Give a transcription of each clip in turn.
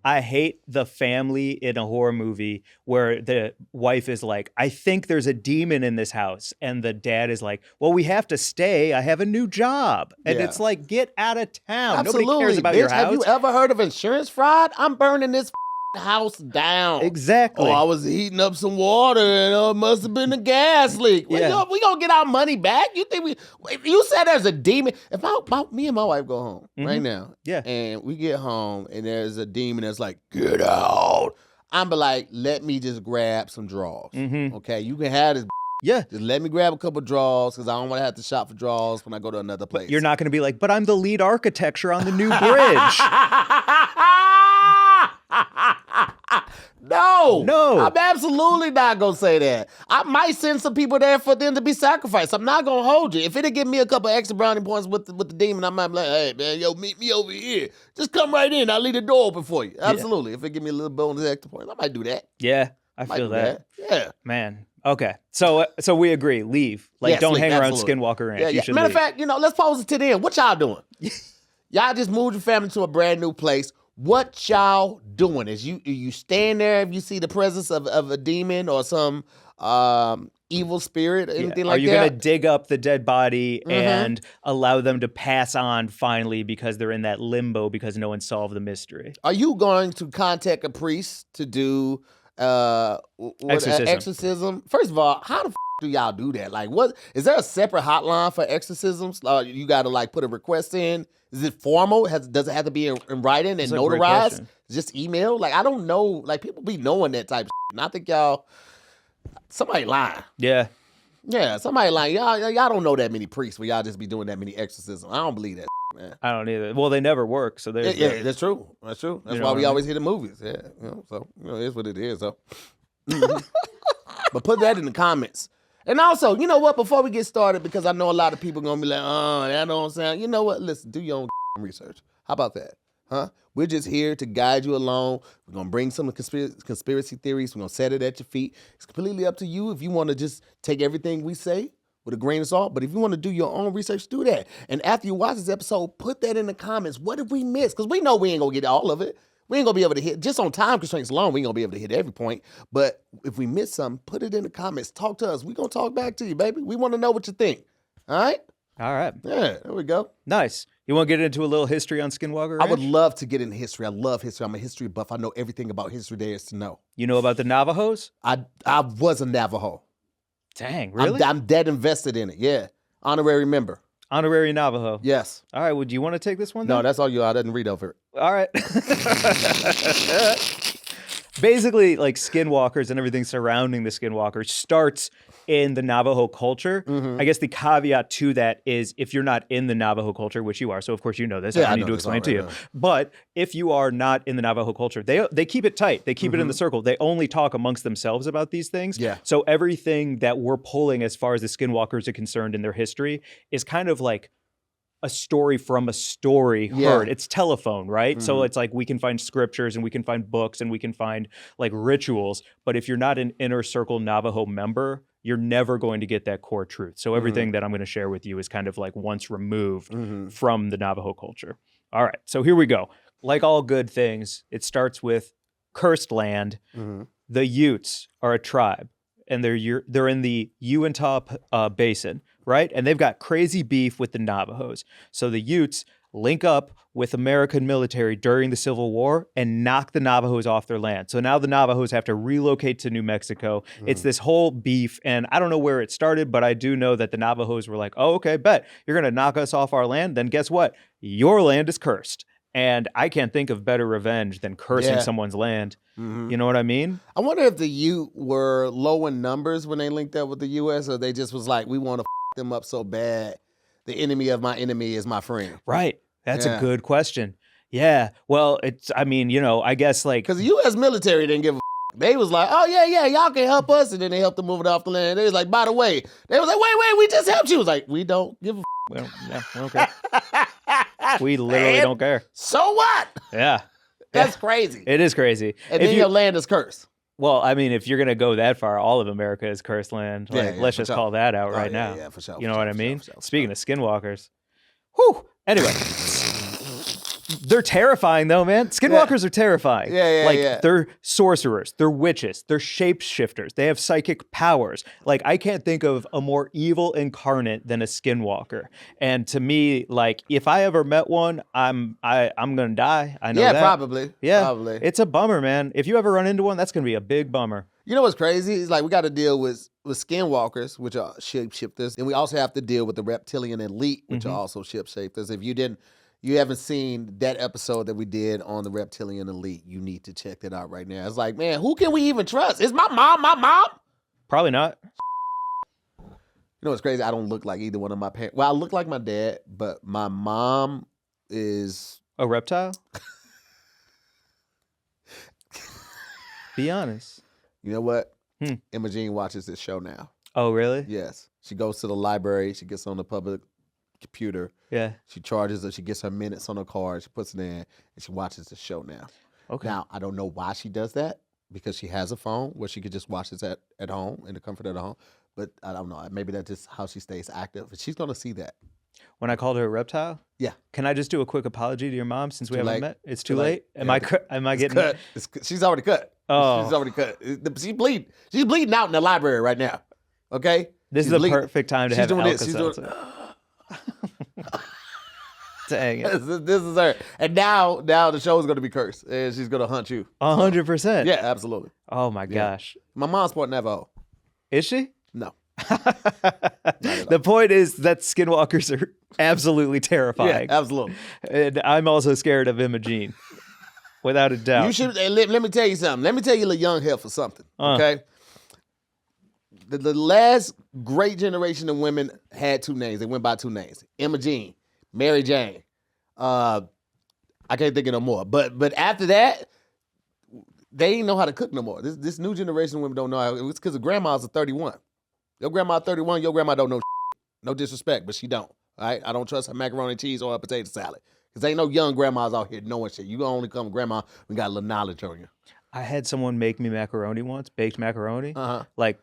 I hate the family in a horror movie where the wife is like, I think there's a demon in this house. And the dad is like, well, we have to stay. I have a new job. And Yeah. it's like, get out of town. Absolutely, Nobody cares about bitch. your house. Have you ever heard of insurance fraud? I'm burning this house down. Exactly. Oh, I was heating up some water and it must have been a gas leak. Yeah. We gonna get our money back? You think if you said there's a demon, if me and my wife go home right now, Yeah. and we get home and there's a demon that's like, get out. I'm be like, let me just grab some drawers. Okay, you can have this. Yeah. Just let me grab a couple drawers because I don't want to have to shop for drawers when I go to another place. You're not going to be like, but I'm the lead architecture on the new bridge. No, I'm absolutely not gonna say that. I might send some people there for them to be sacrificed. I'm not gonna hold you. If it'll give me a couple extra brownie points with the demon, I might be like, hey man, yo, meet me over here. Just come right in. I'll leave the door open for you. Absolutely. If it give me a little bonus extra points, I might do that. Yeah, I feel that. Yeah, man. Okay, so we agree. Leave. Like, yes, don't leave, hang absolutely. around Skinwalker Ranch. You should Matter leave. of fact, let's pose it to them. What y'all doing? Y'all just moved your family to a brand new place. What y'all doing? Is you staying there if you see the presence of a demon or some evil spirit or anything like that? Are you going to dig up the dead body and allow them to pass on finally because they're in that limbo because no one solved the mystery? Are you going to contact a priest to do exorcism? First of all, how the do y'all do that? Like, what is there a separate hotline for exorcisms? You got to like put a request in. Is it formal? Does it have to be in writing and notarized? Just email? Like, I don't know. Like, people be knowing that type of shit. And I think somebody lying. Yeah. Yeah, somebody lying. Y'all don't know that many priests where y'all just be doing that many exorcisms. I don't believe that, man. I don't either. Well, they never work, so there's that's true. That's true. That's why we always hear the movies. Yeah, so it's what it is. So, but put that in the comments. And also, you know what? Before we get started, because I know a lot of people gonna be like, "Oh, that don't sound." You know what? Listen, do your own research. How about that? Huh? We're just here to guide you along. We're gonna bring some conspiracy theories. We're gonna set it at your feet. It's completely up to you if you want to just take everything we say with a grain of salt. But if you want to do your own research, do that. And after you watch this episode, put that in the comments. What did we miss? Because we know we ain't gonna get all of it. We ain't gonna be able to hit, just on time constraints alone, we ain't gonna be able to hit every point. But if we miss something, put it in the comments. Talk to us. We gonna talk back to you, baby. We wanna know what you think. All right? All right. Yeah, there we go. Nice. You want to get into a little history on Skinwalker Ranch? I would love to get into history. I love history. I'm a history buff. I know everything about history there is to know. You know about the Navajos? I was a Navajo. Dang, really? I'm dead invested in it, yeah. Honorary member. Honorary Navajo. Yes. All right, well, do you want to take this one then? No, that's all you. I didn't read over it. All right. Basically, like Skinwalkers and everything surrounding the Skinwalkers starts in the Navajo culture. I guess the caveat to that is if you're not in the Navajo culture, which you are, so of course you know this, I don't need to explain to you. But if you are not in the Navajo culture, they keep it tight. They keep it in the circle. They only talk amongst themselves about these things. Yeah. So everything that we're pulling as far as the Skinwalkers are concerned in their history is kind of like a story from a story heard. It's telephone, right? So it's like we can find scriptures and we can find books and we can find like rituals. But if you're not an inner circle Navajo member, you're never going to get that core truth. So everything that I'm going to share with you is kind of like once removed from the Navajo culture. All right, so here we go. Like all good things, it starts with cursed land. The Utes are a tribe, and they're in the Uintah Basin, right? And they've got crazy beef with the Navajos. So the Utes link up with American military during the Civil War and knock the Navajos off their land. So now the Navajos have to relocate to New Mexico. It's this whole beef, and I don't know where it started, but I do know that the Navajos were like, oh, okay, bet. You're going to knock us off our land? Then guess what? Your land is cursed. And I can't think of better revenge than cursing someone's land. You know what I mean? I wonder if the Ute were low in numbers when they linked up with the U.S., or they just was like, we want to them up so bad. The enemy of my enemy is my friend. Right. That's a good question. Yeah. Well, I guess like... Because the U.S. military didn't give a They was like, oh, yeah, y'all can help us. And then they helped them move it off the land. They was like, by the way. They was like, wait, we just helped you. It was like, we don't give a we don't care. We literally don't care. So what? Yeah. That's crazy. It is crazy. And then your land is cursed. Well, I mean, if you're going to go that far, all of America is cursed land. Like, let's just call that out right now. Yeah, for sure. You know what I mean? Speaking of Skinwalkers. Whew. Anyway. They're terrifying though, man. Skinwalkers are terrifying. Yeah. They're sorcerers, they're witches, they're shapeshifters. They have psychic powers. Like I can't think of a more evil incarnate than a skinwalker. And to me, like if I ever met one, I'm gonna die. I know that. Probably. Yeah, probably. It's a bummer, man. If you ever run into one, that's gonna be a big bummer. You know what's crazy? It's like we got to deal with skinwalkers, which are shapeshifters, and we also have to deal with the reptilian elite, which are also shapeshifters. If you haven't seen that episode that we did on the reptilian elite, you need to check that out right now. It's like, man, who can we even trust? Is my mom? Probably not. You know what's crazy? I don't look like either one of my parents. Well, I look like my dad, but my mom is a reptile. Be honest. You know what? Imogene watches this show now. Oh, really? Yes. She goes to the library. She gets on the public computer. Yeah. She charges it. She gets her minutes on her card. She puts it in, and she watches the show now. Okay. Now, I don't know why she does that, because she has a phone where she could just watch this at home, in the comfort of the home. But I don't know. Maybe that's just how she stays active. But she's going to see that. When I called her a reptile? Yeah. Can I just do a quick apology to your mom since we haven't met? It's too late? Am Yeah, I getting cut? She's already cut. Oh. She's already cut. She's bleeding out in the library right now. Okay? This is the perfect time to have Alka-Seltzer. Dang it. This is her. And now the show is going to be cursed, and she's going to hunt you. 100%. Yeah, absolutely. Oh, my gosh. My mom's part Navajo. Is she? No. The point is that skinwalkers are absolutely terrifying. Yeah, absolutely. And I'm also scared of Imogene, without a doubt. You should. Let me tell you something. Let me tell you, little young heifer, something. Okay. The last great generation of women had two names. They went by two names: Imogene, Mary Jane. I can't think of no more. But after that, they ain't know how to cook no more. This new generation of women don't know how. It's because the grandmas are 31. Your grandma 31, your grandma don't know no disrespect, but she don't. All right? I don't trust her macaroni and cheese or her potato salad. Because ain't no young grandmas out here knowing shit. You gonna only come grandma when you got a little knowledge on you. I had someone make me macaroni once, baked macaroni. Like,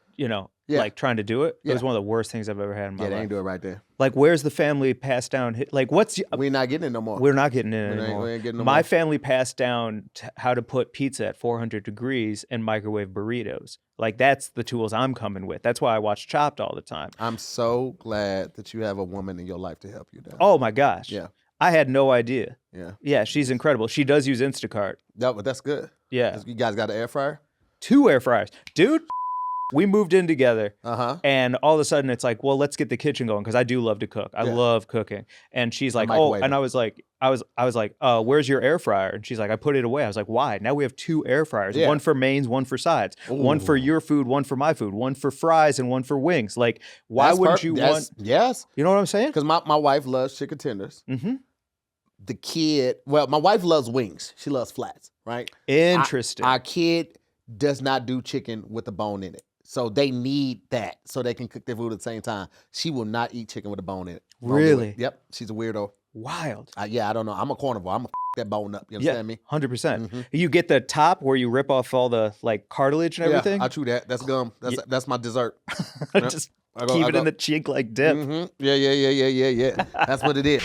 like trying to do it. It was one of the worst things I've ever had in my life. Yeah, they ain't do it right there. Like, where's the family passed down? Like, we're not getting it no more. We're not getting it anymore. We ain't getting no My more. family passed down how to put pizza at 400 degrees and microwave burritos. Like, that's the tools I'm coming with. That's why I watch Chopped all the time. I'm so glad that you have a woman in your life to help you now. Oh, my gosh. Yeah. I had no idea. Yeah. Yeah, she's incredible. She does use Instacart. No, but that's good. Yeah. You guys got an air fryer? 2 air fryers. Dude, we moved in together. And all of a sudden it's like, well, let's get the kitchen going, because I do love to cook. I love cooking. And she's like, oh, and I was like, where's your air fryer? And she's like, I put it away. I was like, why? Now we have 2 air fryers. Yeah. One for mains, one for sides. Ooh. One for your food, one for my food. One for fries and one for wings. Like, why wouldn't you want? Yes. You know what I'm saying? Because my wife loves chicken tenders. Mm-hmm. The kid, well, my wife loves wings. She loves flats, right? Interesting. Our kid does not do chicken with a bone in it. So they need that so they can cook their food at the same time. She will not eat chicken with a bone in it. Really? Yep. She's a weirdo. Wild. Yeah, I don't know. I'm a carnivore. I'm going to that bone up. You understand me? 100%. You get the top where you rip off all the like cartilage and everything? Yeah, I chew that. That's gum. That's my dessert. Just keep it in the cheek like dip. Yeah. That's what it is.